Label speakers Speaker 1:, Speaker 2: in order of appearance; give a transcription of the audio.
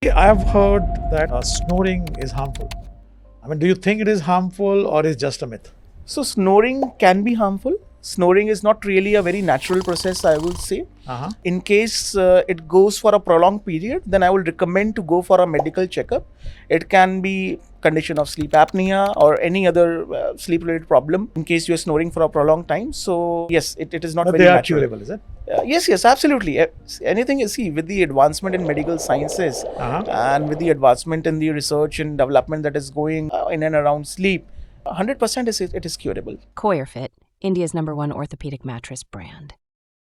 Speaker 1: I have heard that snoring is harmful. I mean, do you think it is harmful or is just a myth?
Speaker 2: So, snoring can be harmful. Snoring is not really a very natural process, I will say.
Speaker 1: Uh-huh.
Speaker 2: In case it goes for a prolonged period, then I will recommend to go for a medical checkup. It can be condition of sleep apnea or any other sleep related problem in case you're snoring for a prolonged time. So yes, it is not
Speaker 1: But
Speaker 2: very
Speaker 1: they are
Speaker 2: natural.
Speaker 1: curable, is it?
Speaker 2: Yes, absolutely. Anything is, see, with the advancement in medical sciences
Speaker 1: Uh-huh.
Speaker 2: and with the advancement in the research and development that is going in and around sleep, 100% it is curable.
Speaker 3: Coirfit, India's #1 orthopedic mattress brand.